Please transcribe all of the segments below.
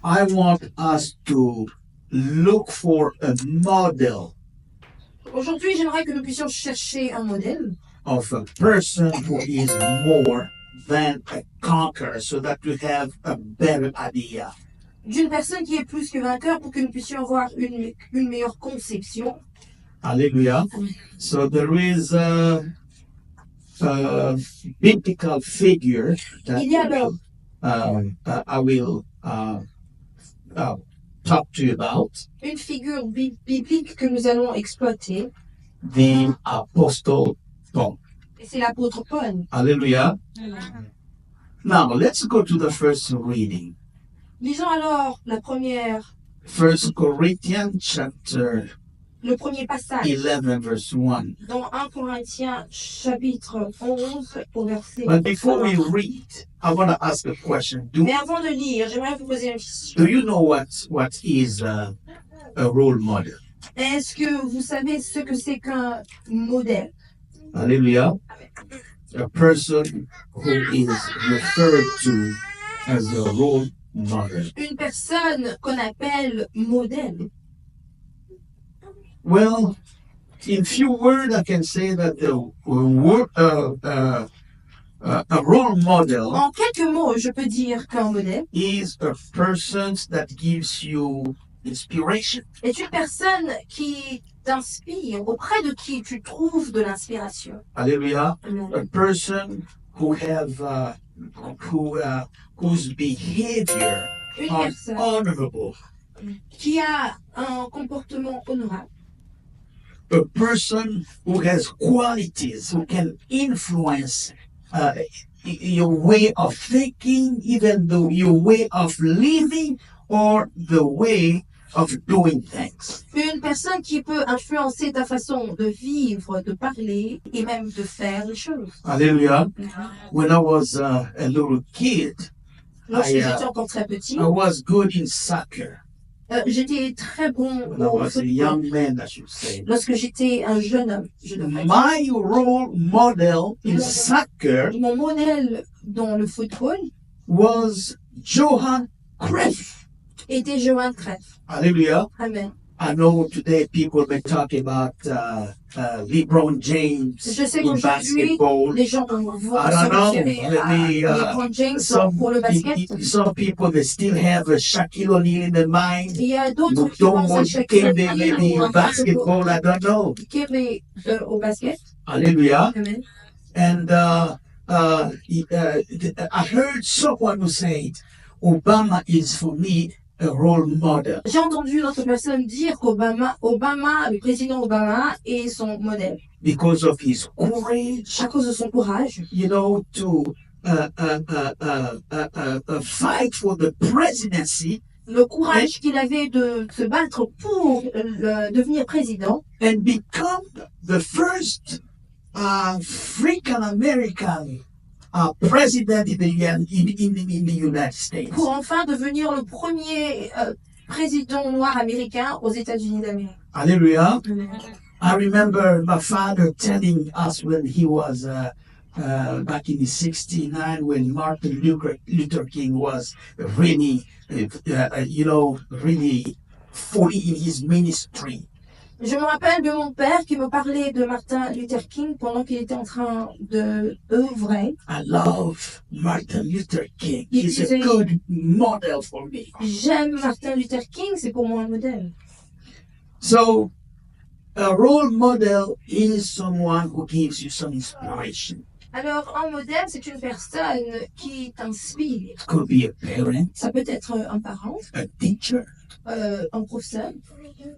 I want us to look for a model Aujourd'hui, j'aimerais que nous puissions chercher un modèle of a person who is more than a conqueror so that we have a better idea. d'une personne qui est plus que vainqueur pour que nous puissions avoir une meilleure conception. Hallelujah. So there is a biblical figure that Il y a alors I will talk to you about. une figure biblique que nous allons exploiter, The Apostle Paul. et c'est l'apôtre Paul. Hallelujah. Now let's go to the first reading. Lisons alors la première, 1 Corinthians chapter le premier passage 11 verse 1. dans 1 Corinthiens chapitre 11 au verset But before we 1. read, I want to ask a question. Mais avant de lire, j'aimerais vous poser une question. Do you know what is a role model? Est-ce que vous savez ce que c'est qu'un modèle? Hallelujah. A person who is referred to as a role model. Une personne qu'on appelle modèle. Well, in few words, I can say that a role model En quelques mots, je peux dire qu'un modèle is a person that gives you inspiration. est une personne qui t'inspire, auprès de qui tu trouves de l'inspiration. Hallelujah. A person who have whose behavior Une are personne honorable. qui a un comportement honorable. A person who has qualities who can influence your way of thinking, even though your way of living or the way of doing things. Une personne qui peut influencer ta façon de vivre, de parler et même de faire les choses. Hallelujah. When I was a little kid, Lorsque I, j'étais encore très petit, I was good in soccer. j'étais très bon When I au was a football. young man, I should say. Lorsque j'étais un jeune homme, je devrais dire. My role model in soccer Mon modèle dans le football was Johan Cruyff. était Johan Cruyff. Hallelujah. Amen. I know today people may talk about LeBron James Je sais in qu'aujourd'hui, basketball. les gens vont I se don't know. référer à LeBron James pour le basket. Some people they still have Shaquille O'Neal in their mind. Il y a d'autres qui Don't pensent à want Shaquille maybe O'Neal ou à basketball. I don't know. au basket. Hallelujah. Amen. And I heard someone who said, Obama is for me a role model. J'ai entendu une autre personne dire le président Obama est son modèle. Because of his courage, À cause de son courage, you know, to fight for the presidency le courage qu'il avait de se battre pour devenir président and become the first African American president in the United States. pour enfin devenir le premier président noir américain aux États-Unis d'Amérique. Hallelujah. I remember my father telling us when he was back in the 69 when Martin Luther King was really, really fully in his ministry. Je me rappelle de mon père qui me parlait de Martin Luther King pendant qu'il était en train de œuvrer. I love Martin Luther King. Il He's a disait- good model for me. J'aime Martin Luther King, c'est pour moi un modèle. So, a role model is someone who gives you some inspiration. Alors, un modèle, c'est une personne qui t'inspire. It could be a parent, Ça peut être un parent, a teacher, un professeur,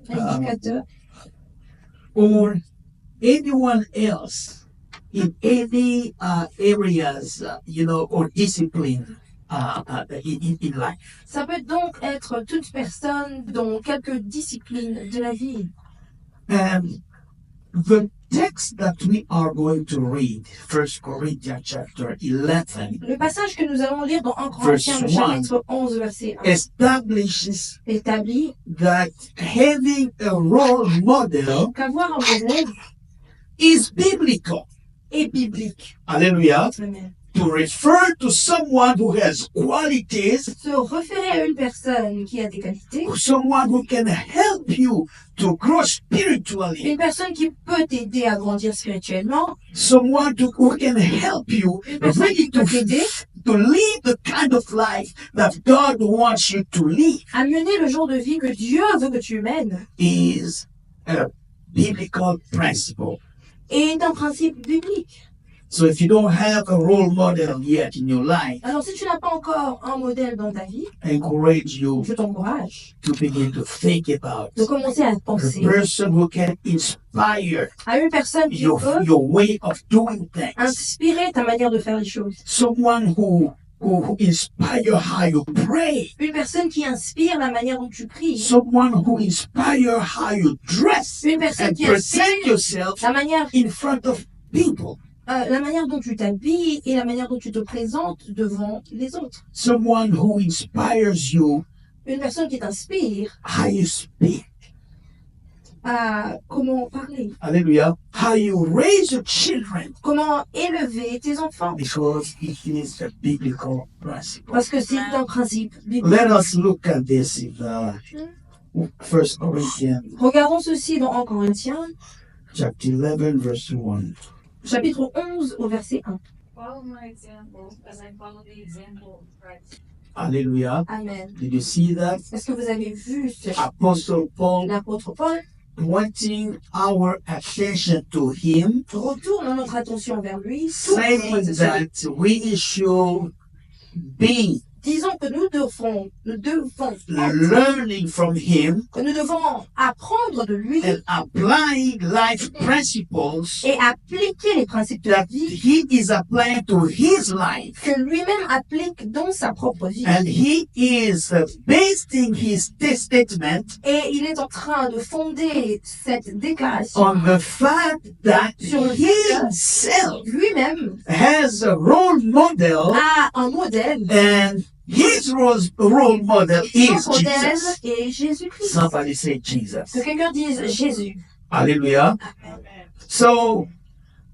un éducateur, or anyone else in any areas, or discipline in life. Ça peut donc être toute personne dans quelques disciplines de la vie. And the text that we are going to read, 1 Corinthians chapter 11, Le passage que nous allons lire dans 1 Corinthiens, le Verse 1. chapitre 11, verset 1, establishes établit that having a role model qu'avoir un modèle is biblical. est biblique. Hallelujah. Amen. to refer to someone who has qualities, Se référer à une personne qui a des qualités, someone who can help you to grow spiritually, une personne qui peut t'aider à grandir spirituellement, someone who can help you une personne really qui peut t'aider to live the kind of life that God wants you to live à mener le genre de vie que Dieu veut que tu mènes, is a biblical principle. est un principe biblique. So if you don't have a role model yet in your life, Alors si tu n'as pas encore un modèle dans ta vie, I encourage you je t'encourage to begin to think about de commencer à a penser person who can inspire à une personne qui peut your way of doing things. inspirer ta manière de faire les choses. Someone who inspire how you pray. Une personne qui inspire la manière dont tu pries. Someone who inspire how you dress Une personne and qui present inspire yourself la manière, in front of people. la manière dont tu t'habilles et la manière dont tu te présentes devant les autres. Someone who inspires you Une personne qui t'inspire how you speak. à comment parler, Hallelujah. How you raise your children. comment élever tes enfants. Because it is a biblical principle. Parce que c'est un principe biblique. Let us look at this in 1 Corinthians Regardons ceci dans 1 Corinthiens, chapter 11, verse 1. chapitre 11 au verset 1. Follow my example as I follow the example of Christ. Hallelujah. Amen. Did you see that? Est-ce que vous avez vu Apostle Paul l'apôtre Paul pointing our attention to him, retourne notre attention vers lui, saying that we should be disons que nous devons learning from him que nous devons apprendre de lui and applying life principles et appliquer les principes de la that vie he is applying to his life. que lui-même applique dans sa propre vie. And he is basing his statement Et il est en train de fonder cette déclaration on the fact that Sur le fait himself lui-même has a role model, a un modèle. and his role model is Son modèle Jesus. est Jésus-Christ. Somebody say Jesus. Que quelqu'un dise Jésus. Hallelujah. So,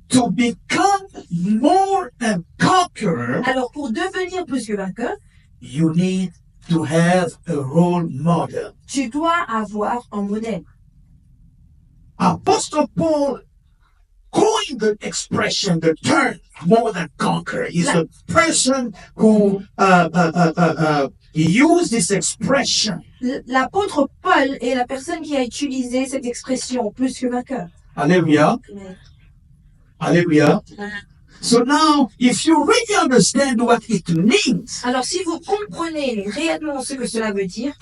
to become more a conqueror, Alors pour devenir plus que vainqueur, you need to have a role model. tu dois avoir un modèle. Apostle Paul coined the expression, the term more than conqueror. He's the person who used this expression. L'apôtre Paul est la personne qui a utilisé cette expression plus que vainqueur. Hallelujah. Hallelujah. So now, if you really understand what it means, Alors si vous comprenez réellement ce que cela veut dire,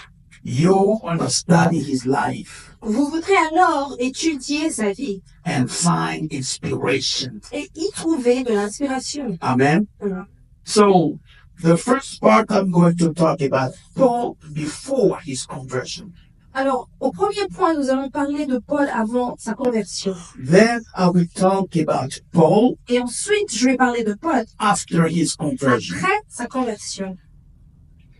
you want to study his life vous voudrez alors étudier sa vie and find inspiration. et y trouver de l'inspiration. Amen. So, the first part I'm going to talk about Paul before his conversion. Alors, au premier point, nous allons parler de Paul avant sa conversion. Then I will talk about Paul Et ensuite, je vais parler de Paul after his conversion. après sa conversion.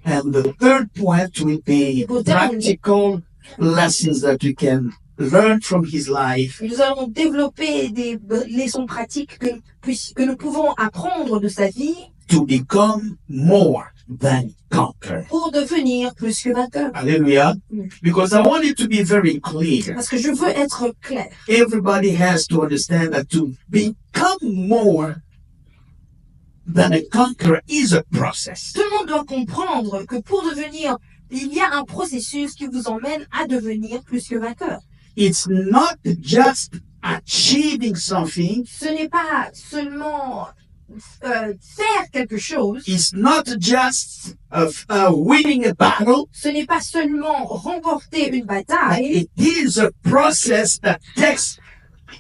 And the third point will be practical lessons that we can learn from his life Nous allons développer des leçons pratiques que nous pouvons apprendre de sa vie to become more than conquer. pour devenir plus que vainqueur. Hallelujah. Because I want it to be very clear. Parce que je veux être clair. Everybody has to understand that to become more than a conqueror is a process. Tout le monde doit comprendre que pour devenir, il y a un processus qui vous emmène à devenir plus que vainqueur. It's not just achieving something. Ce n'est pas seulement faire quelque chose. It's not just winning a battle. Ce n'est pas seulement remporter une bataille, It is a process that takes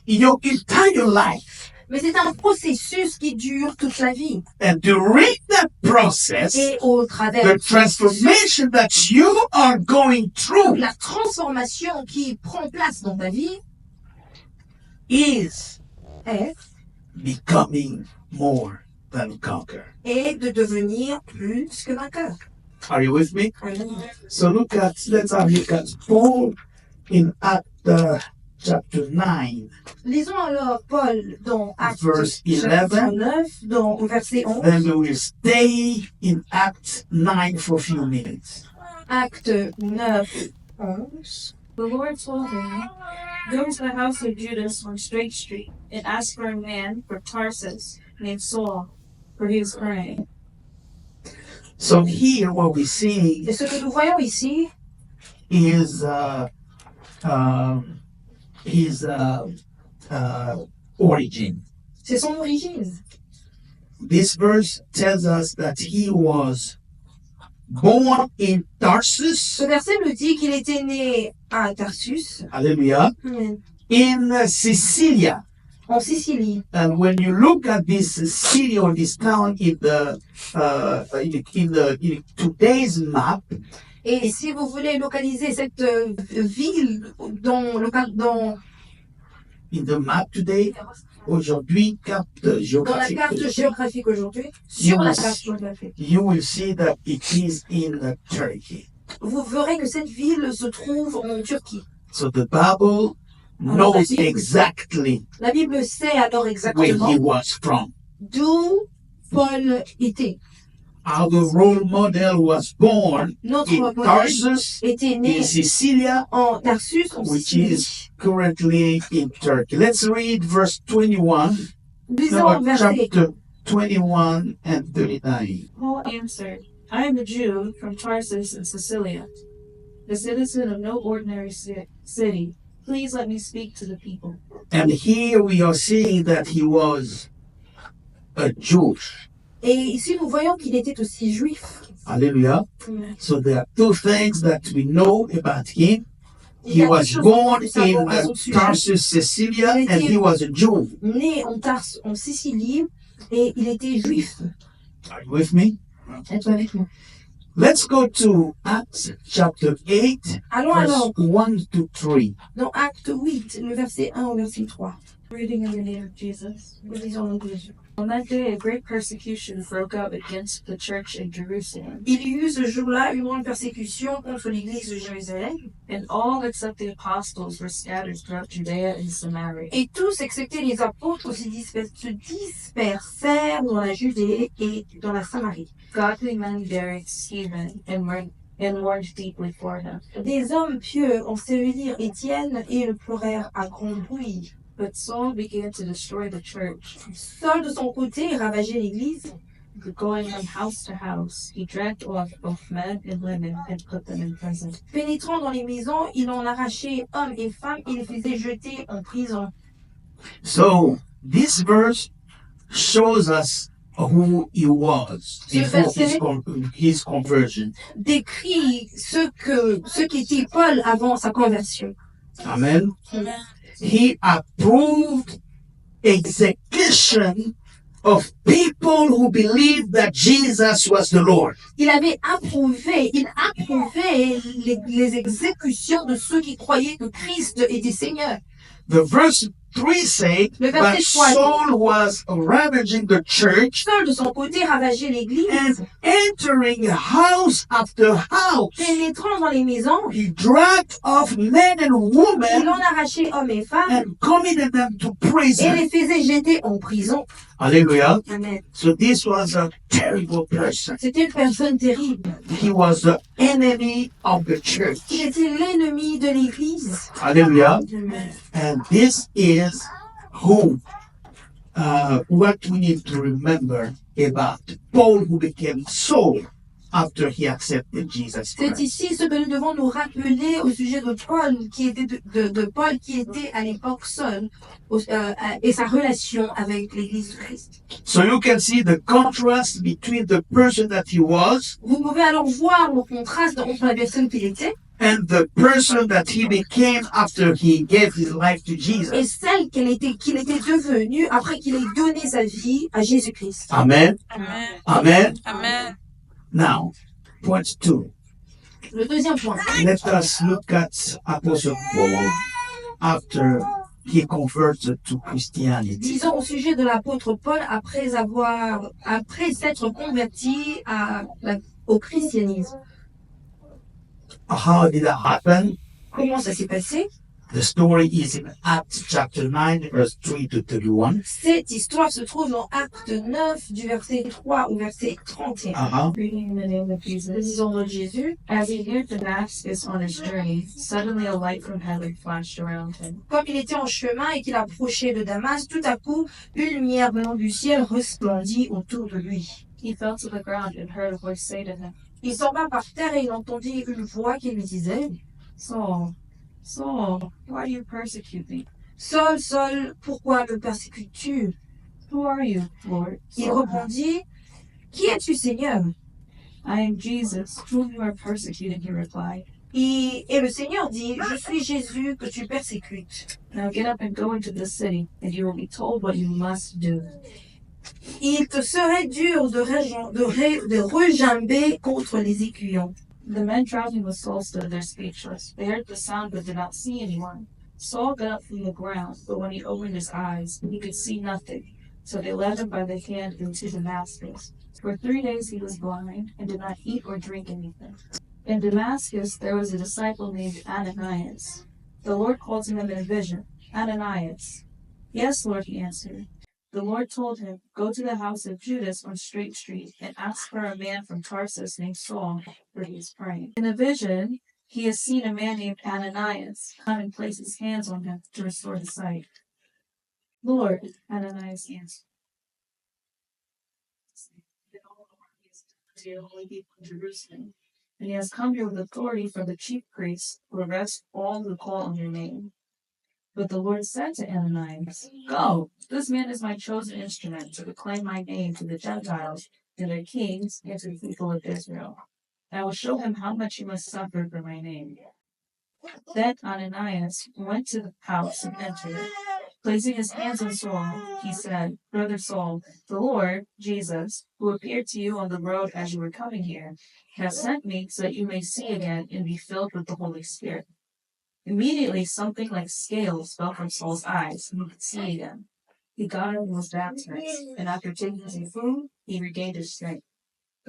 your entire life. mais c'est un processus qui dure toute la vie. And during that process, Et au travers the transformation that you are going through la transformation qui prend place dans ta vie is est becoming more than conquer. de devenir plus que vainqueur. Are you with me? So let's have a look at Paul in Acts chapter 9, Lisons alors Paul dans Actes verse chapitre 11. 9, dans, au verset 11. Then we will stay in Acts 9 for a few minutes. Acte 9, 11. The Lord told him, "Go to the house of Judas on Straight Street and ask for a man from Tarsus named Saul, for he is praying." So here what we see Et ce que nous voyons ici, is his origin. c'est son origine. This verse tells us that he was born in Tarsus, Ce verset nous dit qu'il était né à Tarsus, hallelujah, in Sicilia. en Sicile. And when you look at this city or this town in today's map, Et si vous voulez localiser cette ville dans in the map today, aujourd'hui, carte la géographique, carte géographique aujourd'hui, sur la carte géographique, you will see that it is in Turkey. vous verrez que cette ville se trouve en Turquie. So the Bible knows exactly La Bible sait alors where exactement he was from. d'où Paul était. Our role model was born Notre in modèle Tarsus, était né in Sicilia, en Tarsus, en which Sicile. is currently in Turkey. Let's read verse 21, Lisons verset chapter 21 and 39. Paul answered, "I am a Jew from Tarsus in Sicilia, a citizen of no ordinary city. Please let me speak to the people." And here we are seeing that he was a Jew. Et ici, nous voyons qu'il était aussi juif. Hallelujah. So there are two things that we know about him. Il y He a was deux choses born que nous savons à in son sujet. Tarsus, Sicilia, and he was a Jew. Né en Tarse, en Sicile, et il était juif. Are you with me? Êtes-vous avec moi? Let's go to Acts chapter 8, Allons verse alors 1 to 3. dans Acte 8, le verset 1 au verset 3. Reading in the name of Jesus. Nous lisons en Jésus. On that day, a great persecution broke out against the church in Jerusalem, Il y eut ce jour-là une grande persécution contre l'église de Jérusalem, and all except the apostles were scattered throughout Judea and Samaria. et tous, excepté les apôtres, se dispersèrent dans la Judée et dans la Samarie. Godly men buried Stephen and mourned deeply for him. Des hommes pieux ensevelirent Étienne et le pleurèrent à grand bruit. But Saul began to destroy the church. Saul, de son côté, ravageait l'église. Going from house to house, he dragged off both men and women and put them in prison. Pénétrant dans les maisons, il en arrachait hommes et femmes et les faisait jeter en prison. So this verse shows us who he was before his conversion. Décrit ce qu'était Paul avant sa conversion. Amen. He approved execution of people who believed that Jesus was the Lord. Il approuvait les exécutions de ceux qui croyaient que Christ était Seigneur. The verse 3 say Le that verset 3 Saul was ravaging the church Saul, de son côté, ravageait l'église. and entering house after house. Pénétrant dans les maisons, He dragged off men and il women en arrachait hommes et femmes and committed them to et prison. les faisait jeter en prison. Hallelujah. Amen. So this was a terrible person. C'était une personne terrible. He was the enemy of the church. Il était l'ennemi de l'église. Hallelujah. Amen. And this is what we need to remember about Paul who became Saul after he accepted Jesus C'est Christ. ici ce que nous devons nous rappeler au sujet de Paul, qui était de Paul, qui était à l'époque seul, et sa relation avec l'Église de Christ. So you can see the contrast between the person that he was Vous pouvez alors voir le contraste entre la personne qu'il était and the person that he became after he gave his life to et Jesus. celle qu'il était devenu après qu'il ait donné sa vie à Jésus-Christ. Amen. Amen. Amen. Amen. Now, point 2. Le deuxième point. Let us look at Apostle Paul after he converted to Christianity. Disons au sujet de l'apôtre Paul après s'être converti au christianisme. How did that happen? Comment ça s'est passé? The story is in Acts chapter 9, verse 3 to 31. Cette histoire se trouve dans Acte 9, du verset 3 au verset 31. Uh-huh. Reading in the name of Jesus. Disons au nom de Jésus. As he neared Damascus on his journey, suddenly a light from heaven flashed around him. Comme il était en chemin et qu'il approchait de Damas, tout à coup, une lumière venant du ciel resplendit autour de lui. He fell to the ground and heard a voice say to him, Il tomba par terre et il entendit une voix qui lui disait Saul, Saul, why do you persecute me? Saul, Saul, pourquoi me persécutes-tu? Who are you, Lord? Il répondit Qui es-tu, Seigneur? I am Jesus, whom you are persecuting, he replied. Et le Seigneur dit Je suis Jésus que tu persécutes. Now get up and go into the city, and you will be told what you must do. Il te serait dur de regimber contre les aiguillons. The men traveling with Saul stood there speechless. They heard the sound but did not see anyone. Saul got up from the ground, but when he opened his eyes, he could see nothing. So they led him by the hand into Damascus. For 3 days he was blind and did not eat or drink anything. In Damascus there was a disciple named Ananias. The Lord called to him in a vision, Ananias. Yes, Lord, he answered. The Lord told him, Go to the house of Judas on Straight Street and ask for a man from Tarsus named Saul, for he is praying. In a vision, he has seen a man named Ananias come and place his hands on him to restore his sight. Lord, Ananias answered. To your holy people in Jerusalem, and he has come here with authority from the chief priests to arrest all who call on your name. But the Lord said to Ananias, Go, this man is my chosen instrument to proclaim my name to the Gentiles, to their kings, and to the people of Israel. And I will show him how much he must suffer for my name. Then Ananias went to the house and entered. Placing his hands on Saul, he said, Brother Saul, the Lord, Jesus, who appeared to you on the road as you were coming here, has sent me so that you may see again and be filled with the Holy Spirit. Immediately something like scales fell from Saul's eyes, and he could see again. He got up and was baptized, and after taking some food, he regained his strength.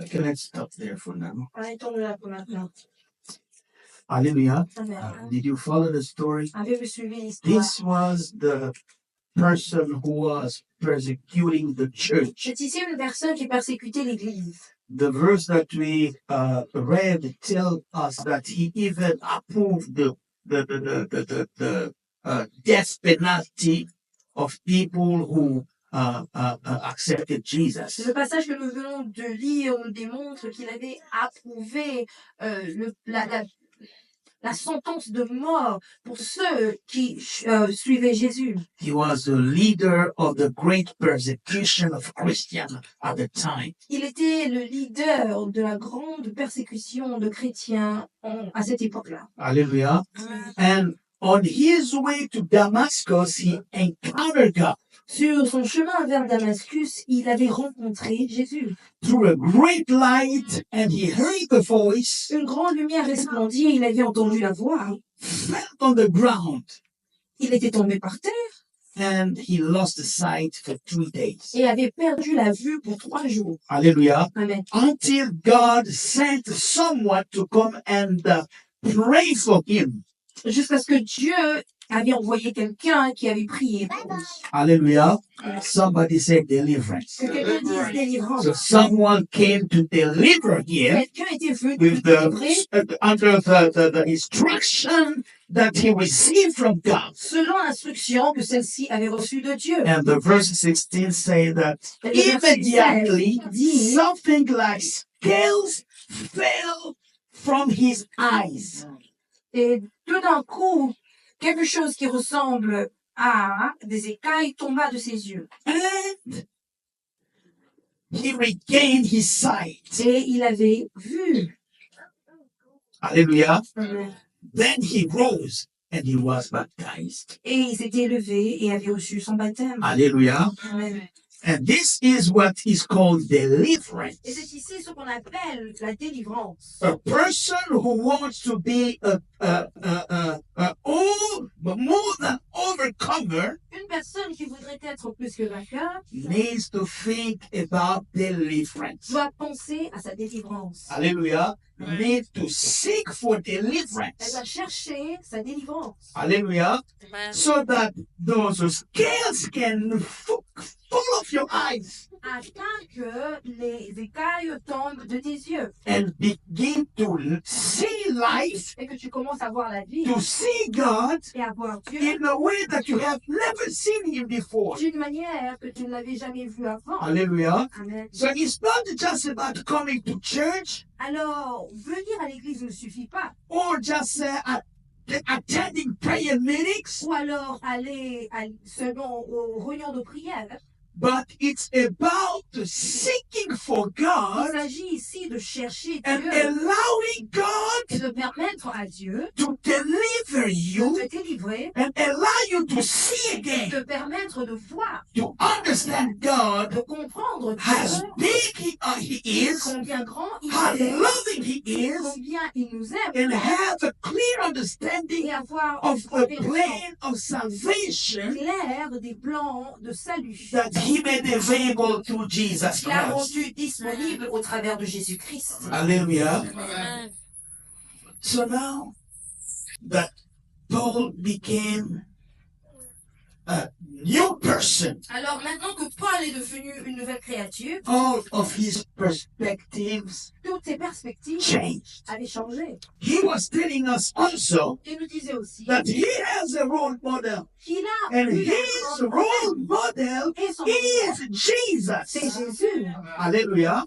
Okay, let's stop there for now. Arrêtons là pour maintenant. Hallelujah. Amen. Did you follow the story? Avez-vous suivi l'histoire? This was the person who was persecuting the church. C'est ici une personne qui persécutait l'Église. The verse that we read tells us that he even approved the death penalty of people who accepted Jesus. Le passage que nous venons de lire nous démontre qu'il avait approuvé la sentence de mort pour ceux qui suivaient Jésus. He was the leader of the great persecution of Christians at the time. Il était le leader de la grande persécution de chrétiens à cette époque-là. Hallelujah. And on his way to Damascus, he encountered God. Sur son chemin vers Damascus, il avait rencontré Jésus. Through a great light, and he heard the voice, Une grande lumière resplendit et il avait entendu la voix. fell on the ground, Il était tombé par terre and he lost the sight for 3 days. et avait perdu la vue pour 3 jours. Hallelujah. Amen. Until God sent someone to come and pray for him. Jusqu'à ce que Dieu avait envoyé quelqu'un qui avait prié pour lui. Hallelujah. Somebody said deliverance. Que quelqu'un dise délivrance. So someone came to deliver him Quelqu'un était venu with délivrer under the instruction that he received from God. selon l'instruction que celle-ci avait reçue de Dieu. And the verse 16 say that immediately dit something like scales fell from his eyes. et tout d'un coup, quelque chose qui ressemble à des écailles tomba de ses yeux. And he regained his sight. Et il avait vu. Hallelujah. Amen. Then he rose and he was baptized. Et il s'était levé et avait reçu son baptême. Hallelujah. Amen. And this is what is called deliverance. Et c'est ici ce qu'on appelle la délivrance. A person who wants to be more than overcomer Une personne qui voudrait être plus que vainqueur needs to think about deliverance. doit penser à sa délivrance. Hallelujah. Needs to seek for Elle deliverance. va chercher sa délivrance. Hallelujah. So that those scales can fall off your eyes Afin que les écailles tombent de tes yeux and begin to see life, et que tu commences à voir la vie to see God et à voir Dieu in a way that you have never seen Him before. d'une manière que tu ne l'avais jamais vu avant. Hallelujah. Amen. So it's not just about coming to church Alors, venir à l'église ne suffit pas. or just attending prayer meetings, Ou alors aller seulement aux réunions de prière. but it's about seeking for Il God s'agit ici de chercher and Dieu allowing et God de permettre à Dieu to deliver you de te délivrer, and allow you to see de again, te permettre de voir, to understand God, de comprendre how Dieu, big He is, combien grand il how est, loving He is, combien il nous aime, and have a clear understanding et avoir of une the compréhension plan of salvation claire des plans de salut that He made available through Jesus qu'il a Christ. rendu disponible au travers de Jésus-Christ. Hallelujah. So now that Paul became a new person, Alors maintenant que Paul est devenu une nouvelle créature, all of his perspectives toutes ses perspectives changed. avaient changé. He was telling us also Il nous disait aussi that he has a role model, qu'il a and eu his un role model et son is c'est Jesus. Jésus. Hallelujah.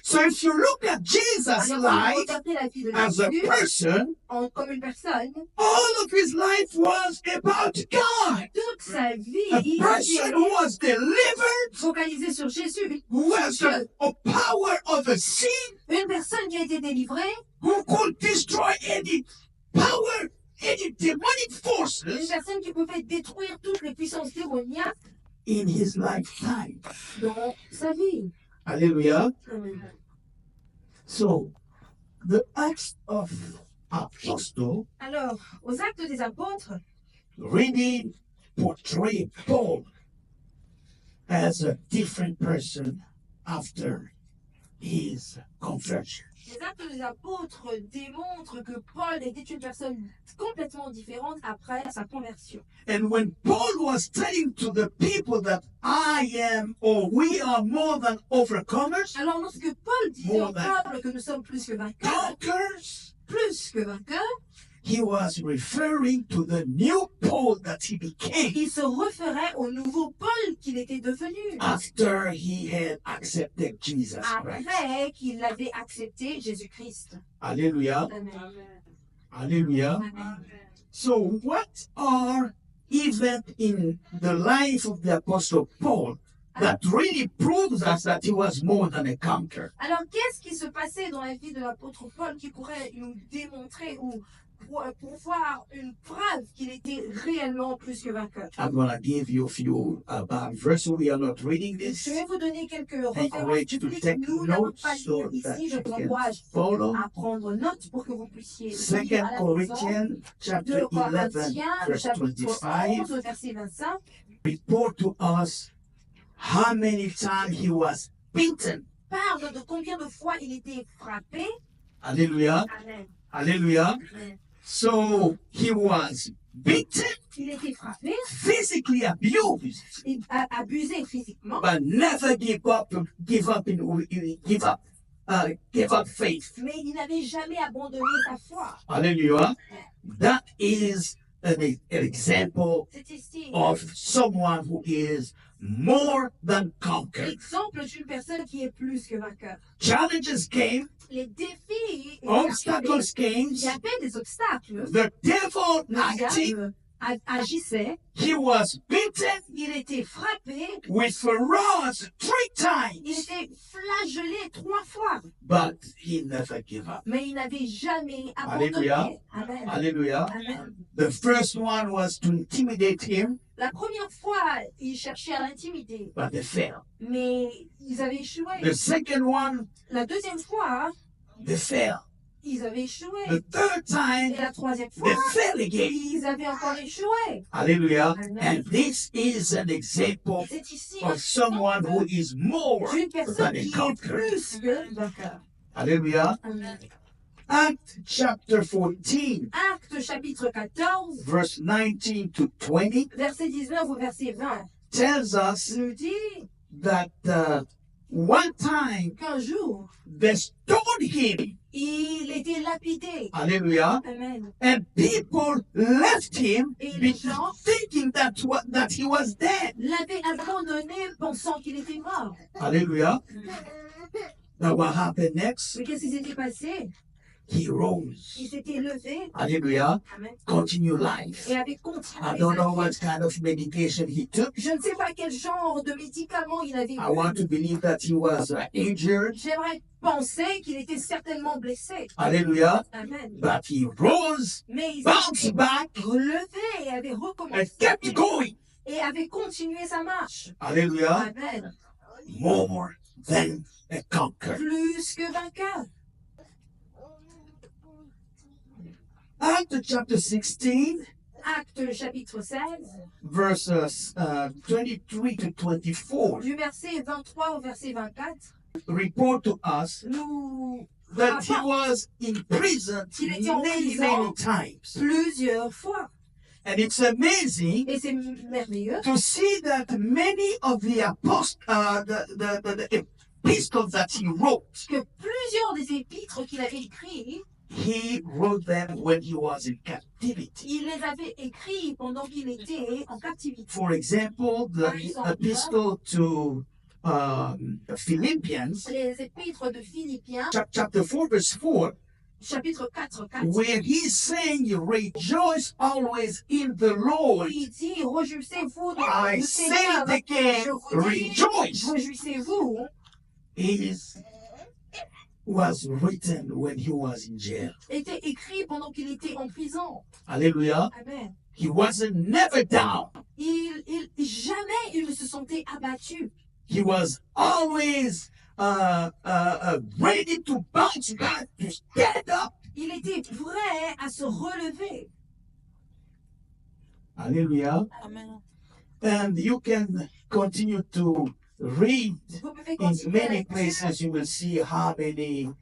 So if you look at Jesus' Alors, si vous life regardez la vie de as a Jésus person, comme une personne, all of his life was about God. toute sa vie, A il person était who was delivered, focalisé sur Jésus. who has a power over sin, Une personne qui a été délivrée, who could destroy any power, any demonic une forces personne qui pouvait détruire toutes les puissances démoniaques in his lifetime. dans sa vie. Hallelujah. Amen. So, the Acts of Apostles Alors, aux actes des apôtres, really portray Paul as a different person after his conversion. les actes des apôtres démontrent que Paul était une personne complètement différente après sa conversion. And when Paul was telling to the people that I am or we are more than overcomers, Alors, lorsque Paul disait au peuple que nous sommes plus que vainqueurs, he was referring to the new Paul that he became il se référait au nouveau Paul qu'il était devenu after he had accepted Jesus Christ. après qu'il avait accepté Jésus-Christ. Hallelujah. Amen. Hallelujah. Amen. So what are events in the life of the Apostle Paul that really proves us that he was more than a conqueror? Alors, qu'est-ce qui se passait dans la vie de l'apôtre Paul qui pourrait nous démontrer ou pour voir une preuve qu'il était réellement plus que vainqueur? I'm going to give you a few verses. We are not reading Je this. vais vous donner quelques I références encourage you to bibliques. take Nous n'allons notes pas so lire that ici. Je you vous can encourage follow. à prendre note pour que vous puissiez lire 2 à la maison. Corinthians 2 chapter 11, Corinthiens, verse chapitre 25, 11, verset 25. report to us how many times he was beaten. Parle de combien de fois il était frappé. Hallelujah. Amen. Hallelujah. Amen. So he was beaten, Il était frappé, physically abused, abusé physiquement, but never give up faith. mais il n'avait jamais abandonné sa foi. Hallelujah. That is an example C'est ici of someone who is more than conquered. l'exemple d'une personne qui est plus que vainqueur. Challenges came, Les défis, obstacles came, il y avait des obstacles. the devil Le acting, diable agissait, he was beaten il était frappé, with rods 3 il times, était flagellé 3 fois, but he never gave up. mais il n'avait jamais abandonné. Alléluia. Amen. Hallelujah. Amen. The first one was to intimidate him, La première fois, ils cherchaient à l'intimider, but they failed. mais ils avaient échoué. The second one, La deuxième fois, they failed. ils avaient échoué. The third Et time, la troisième they fois, fell again. ils avaient encore échoué. Hallelujah. Amen. And this is an example C'est ici of someone who is more d'une than personne a qui est conqueror. plus que vainqueur. Hallelujah. Amen. Act chapter 14, Acte chapitre 14, verse 19 to 20 verset 19 au verset 20, tells us nous dit that one time qu'un jour, they stoned him. il était lapidé. Hallelujah. Amen. And people left him Et les gens thinking that he was dead. l'avaient abandonné pensant qu'il était mort. Hallelujah. Now what happened next? Mais qu'est-ce qui s'était passé? He rose. Il s'était levé. Hallelujah. Amen. Continue life. Et avait continué. I don't know sa what vie. kind of medication he took. Je ne sais pas quel genre de médicament il avait I want to believe that he was injured. J'aimerais penser qu'il était certainement blessé. Hallelujah. Amen. But he rose, Mais il bounced s'était back, relevé et avait and recommencé kept going. et avait continué sa marche. Hallelujah. Amen. More than a conqueror. Plus que vainqueur. Acts chapter 16, Acte chapitre 16, verses 23 to 24, du verset 23 au verset 24, report to us nous that he rapporte was in prison qu'il était en many, prison many times. plusieurs fois. And it's amazing Et c'est merveilleux to see that many of the the epistles that he wrote, que plusieurs des épîtres qu'il avait écrits, he wrote them when he was in captivity. il les avait écrits pendant qu'il était en captivité. For example, the epistle to Philippians, Les épîtres de Philippiens, chapter 4, verse 4, chapitre 4, 4, where he's saying, rejoice always in the Lord. il dit, réjouissez-vous dans I le say Seigneur. it again, Je vous dis, rejoice. réjouissez-vous. Was written when he was in jail. Était écrit pendant qu'il était en prison. Hallelujah. Amen. He wasn't never down. Jamais il ne se sentait abattu. He was always ready to bounce back, to stand up. Il était prêt à se relever. Hallelujah. Amen. And you can continue to read Vous pouvez in continuer la many lecture. places. You will see how many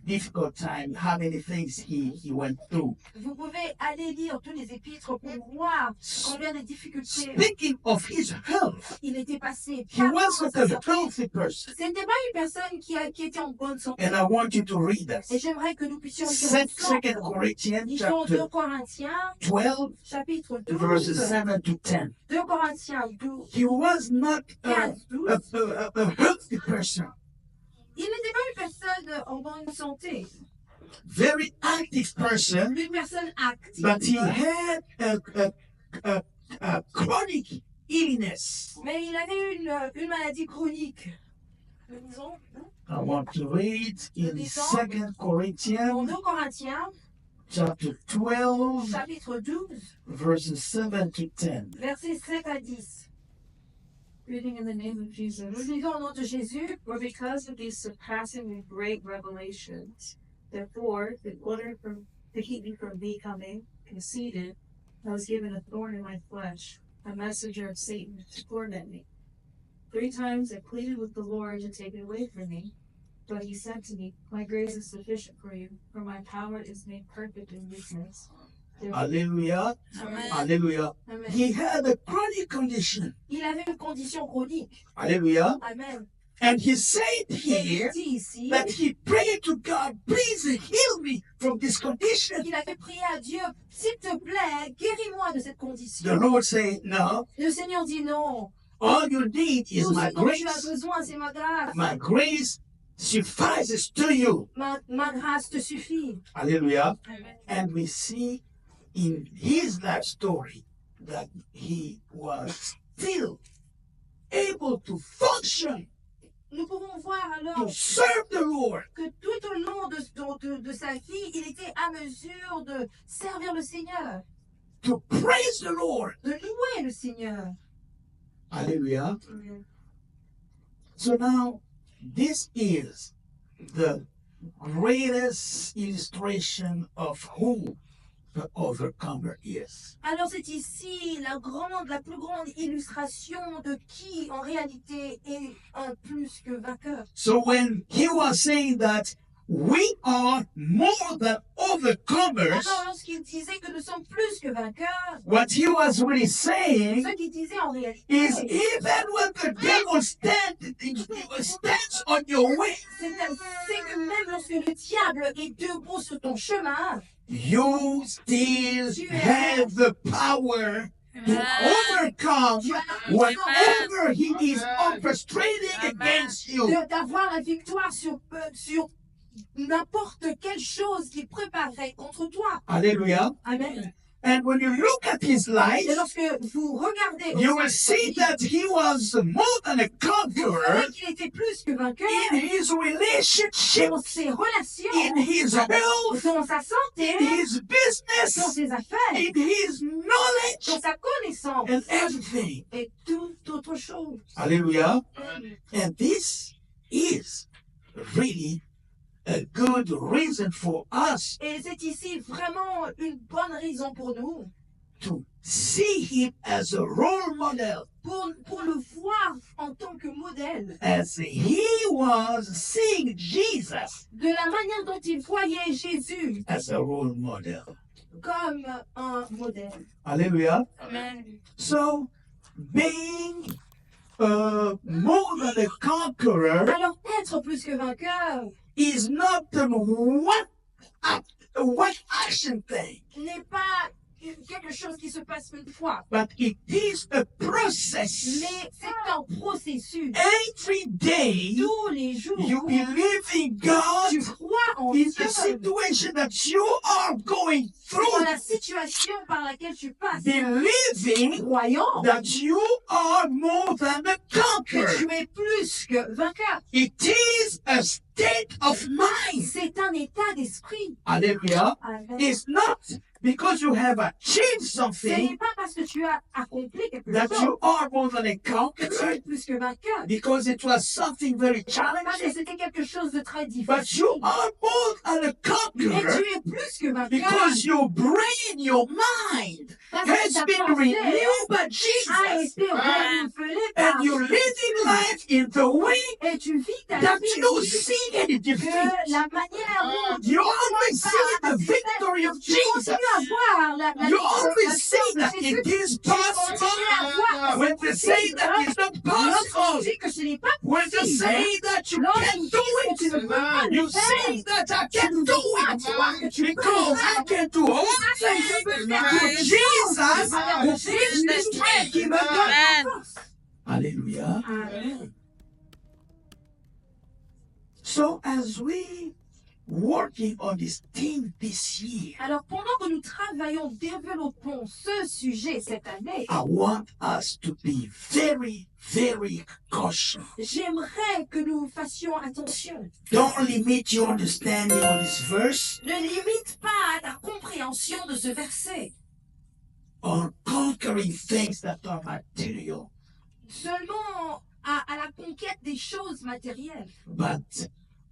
difficult time, how many things he went through. Vous pouvez aller lire tous les épîtres pour voir combien de difficultés Speaking of his health, il était passé. he wasn't a healthy person. Ce n'était pas une personne qui était en bonne santé. And I want you to read that. Et j'aimerais que nous puissions lire Second ensemble. Corinthians Lisons 2 chapter Corinthiens, 12, chapitre 12, verses 7 to 10. 2 Corinthiens 12, He was not 15, 12. a healthy person, Il n'était pas une personne en bonne santé, very active person, une personne active, but he had a chronic illness. mais il avait une maladie chronique. Nous lisons I want to read in Second dans Corinthians 2 Corinthiens, chapter 12, chapitre 12, verses 7 to 10. versets 7 à 10. Reading in the name of Jesus. Nous lisons au nom de Jésus. For because of these surpassing great revelations, therefore, in order to keep me from becoming conceited, I was given a thorn in my flesh, a messenger of Satan to torment me. 3 times I pleaded with the Lord to take it away from me, but he said to me, my grace is sufficient for you, for my power is made perfect in weakness. Therefore, Hallelujah. Amen. Hallelujah. Amen. He had a chronic condition. Il avait une condition chronique. Hallelujah. Amen. And he said Et here il dit ici that he prayed to God, please heal me from this condition. qu'il avait prié à Dieu, s'il te plaît, guéris-moi de cette The condition. Lord said, no, Le Seigneur dit non. all you need is Tout my ce dont tu as grace. besoin, c'est ma grâce. My grace suffices to you. Ma grâce te suffit. Hallelujah. Amen. And we see in his life story that he was still able to function, Nous pouvons voir to alors serve the Lord. que tout au long de sa vie, il était à mesure de servir le Seigneur, To praise the Lord. de louer le Seigneur. Hallelujah. So now, this is the greatest illustration of who the overcomer is. Alors c'est ici la plus grande illustration de qui en réalité est un plus que vainqueur. So when he was saying that we are more than overcomers, Alors lorsqu'il disait que nous sommes plus que vainqueurs, what he was really saying ce qu'il disait en réalité, is even when the devil stands on your way, c'est que même lorsque le diable est debout sur ton chemin, you still have the power to overcome whatever he is orchestrating against you. d'avoir la victoire sur n'importe quelle chose qu'il préparerait contre toi. Hallelujah. Amen. And when you look at his life, Et lorsque vous regardez, you will see that he was more than a vous conqueror verrez qu'il était plus que vainqueur in his relationship, dans ses relations, in his health, dans sa santé, in his dans business, ses affaires, in his dans knowledge, sa connaissance and everything. et toute autre chose. Hallelujah. And this is really a good reason for us Et c'est ici vraiment une bonne raison pour nous, to see him as a role model, pour le voir en tant que modèle, as he was seeing Jesus de la manière dont il voyait Jésus as a role model. comme un modèle. Hallelujah. Amen. So, being more than a conqueror Alors être plus que vainqueur is not a one action thing, n'est pas quelque chose qui se passe une fois, but it is a process. mais c'est un processus. Every day Tous les jours, you believe in God tu crois en in Dieu the situation that you are going dans through, la situation par laquelle tu passes, believing croyant that you are more than a que conqueror. tu es plus que vainqueur. It is a state of mind. C'est un état d'esprit. Hallelujah. Amen. It's not because you have achieved Ce something n'est pas parce que tu as accompli quelque that chose you are more than a que tu conqueror, es plus que vainqueur. because it was something very Parce que challenging, c'était quelque chose de très but difficile. you are more than a Mais conqueror tu es plus que vainqueur. because your brain, your mind Parce que has ta been pensée renewed by a Jesus, été renouvelée par and you're living life in the way et tu vis ta that vie you see any de defeat. la manière dont You always see the victory of tu Jesus. continues à voir la You always say victoire de that Jésus. it is Tu continues à voir possible. When they say that it's not lorsque tu possible, dis que ce n'est pas when they possible, say that you lorsque can't tu do dis que tu ne peux pas it, le you faire, say that I can't do it because I can do all things through Jesus who gives me strength. qui me donne la force. Hallelujah. Amen. So as we working on this theme this year, Alors, pendant que nous travaillons, développons ce sujet cette année, I want us to be very, very cautious. j'aimerais que nous fassions attention. Don't limit your understanding on this verse Ne limite pas ta compréhension de ce verset. on conquering things that are material, Seulement à la conquête des choses matérielles. but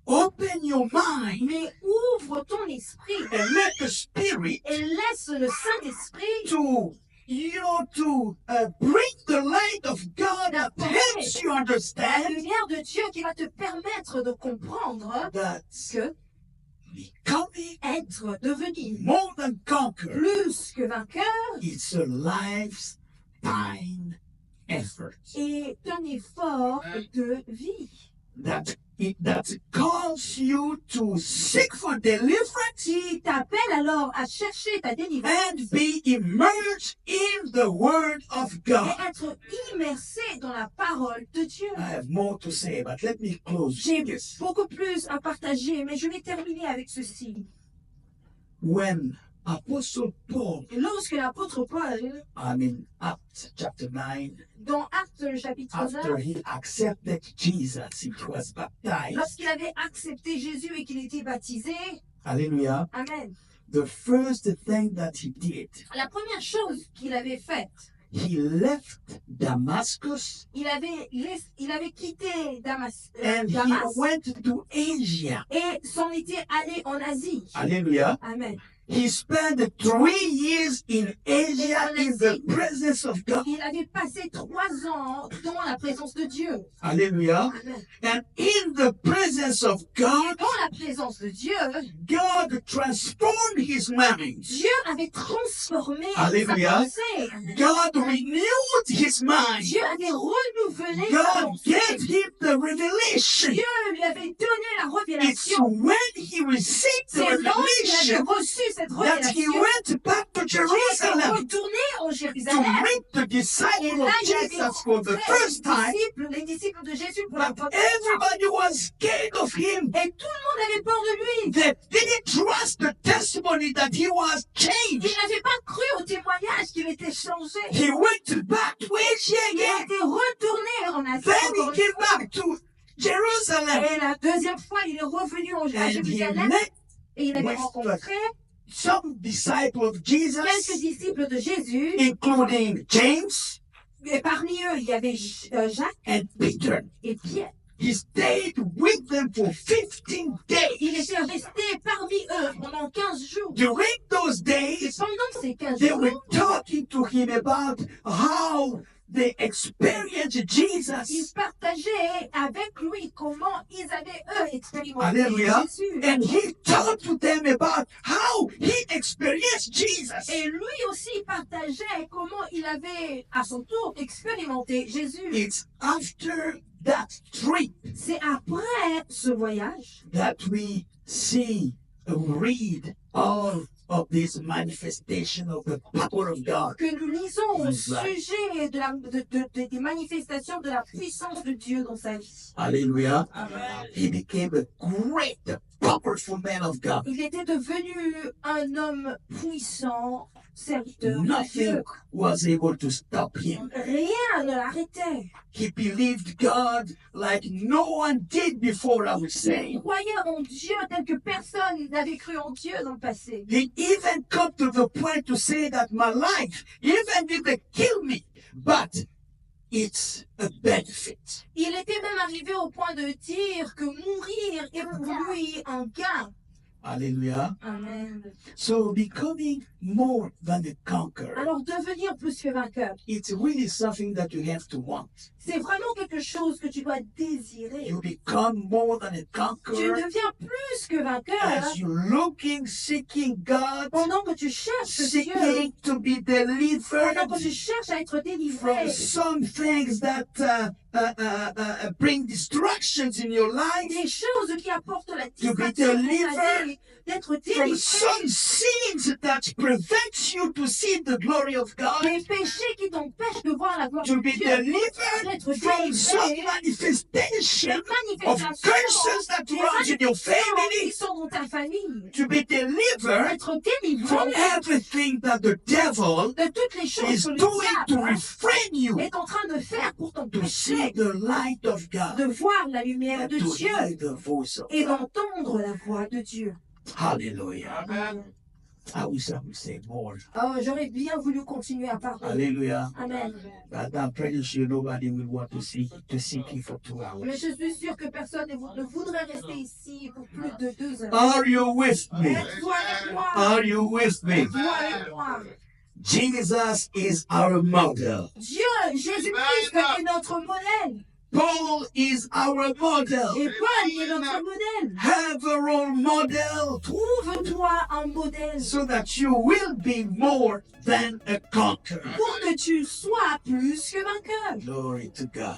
open your mind Mais ouvre ton esprit and let the Spirit et laisse le Saint-Esprit to bring the light of God that helps you la understand lumière de Dieu qui va te permettre de comprendre that que becoming être, devenir more than conqueror plus que vainqueur is a lifetime effort est un effort de vie. that calls you to seek for deliverance Qui t'appelle alors à chercher ta délivrance and be immersed in the Word of God. et être immersé dans la parole de Dieu. I have more to say, but let me close J'ai with this. beaucoup plus à partager, mais je vais terminer avec ceci. When Apostle Paul, Lorsque l'apôtre Paul, Acts chapter 9, dans Actes le chapitre after 9, he accepted Jesus, he was baptized. lorsqu'il avait accepté Jésus et qu'il était baptisé, Hallelujah. Amen. The first thing that he did, La première chose qu'il avait faite, he left Damascus il avait quitté Damas and he went to Asia. et s'en était allé en Asie. Hallelujah. Amen. He spent 3 years in Asia in the presence of God. Il avait passé 3 ans dans la présence de Dieu. Hallelujah. Amen. And in the presence of God, Dans la présence de Dieu, God transformed his mind. Dieu avait transformé Alléluia. sa pensée. God renewed his mind. Dieu avait renouvelé sa God pensée. gave him the revelation. Dieu lui avait donné la It's révélation. when he received the C'est lorsqu'il avait revelation reçu cette that he révélation went back to qu'il est Jerusalem retourné en to Jérusalem. meet the Et disciples là, of il avait Jesus for the rencontré first time. les disciples de Jésus pour la But première fois. everybody was scared of him. Et tout le monde avait peur de lui. They didn't trust the testimony that he was Il changed. n'avait pas cru au témoignage qu'il était changé. He went back to Asia Il again. était retourné en Asie. Then encore he une came fois. back to Jerusalem. Et la deuxième fois, il est revenu à And he Jérusalem met et il avait with rencontré some disciples of quelques Jesus, disciples de Jésus. including James Et parmi eux, il y avait Jacques and Peter. et Pierre. He stayed with them for 15 Il days. était resté parmi eux pendant 15 jours. During those Et days, pendant ces 15 they were jours, talking to him about how they experienced ils Jesus. partageaient avec lui comment ils avaient, eux, expérimenté Alléluia. Jésus. And he talked to them about how he experienced Jesus. Et lui aussi partageait comment il avait, à son tour, expérimenté Jésus. It's after that trip C'est après ce voyage that we see, read all of this manifestation of the power of God. que nous lisons au His life. sujet des manifestations de la puissance de Dieu dans sa vie. Hallelujah. Amen. He became a great, powerful man of God. Il était devenu un homme puissant, serviteur de Nothing Dieu. was able to stop him. Rien ne l'arrêtait. He believed God like no one did before, I would Il say. croyait en Dieu tel que personne n'avait cru en Dieu dans le passé. He even come to the point to say that my life, even if they kill me, but it's a benefit. Il était même arrivé au point de dire que mourir est pour lui un gain. Hallelujah. Amen. So becoming more than a conqueror, Alors devenir plus que vainqueur, it's really something that you have to want. c'est vraiment quelque chose que tu dois désirer. You become more than a Tu conqueror deviens plus que vainqueur as you're looking, seeking God, pendant que tu cherches Dieu, seeking to be delivered pendant que tu cherches à être from délivré some things that bring distractions in your life, des choses qui apportent la To be distraction dans ta delivered vie, d'être from délivré some sins that prevents you to see the glory of God, des péchés qui t'empêchent de voir la gloire to de be Dieu, delivered d'être from some délivré manifestation des of manifestations, curses that des runs in your qui family, sont dans ta famille, to be delivered d'être from délivré everything that the devil de toutes les choses is que le doing to diable refrain you est en train de faire pour to t'empêcher see the light of God de voir la lumière and de to Dieu hear the voice of et God. d'entendre la voix de Dieu. Hallelujah. I wish I would say more. Oh, j'aurais bien voulu continuer à parler. Hallelujah. Amen. But I'm pretty sure nobody will want to seek you for 2 hours. Mais je suis sûre que personne ne voudrait rester ici pour plus de 2 heures. Are you with me? Êtes-vous avec moi? Are you with me? Êtes-vous avec moi? Jesus is our model. Dieu, Jésus-Christ est notre modèle. Paul is our model. Et Paul est notre modèle. Have a role model Trouve-toi un modèle so that you will be more than a conqueror. pour que tu sois plus que vainqueur. Glory to God.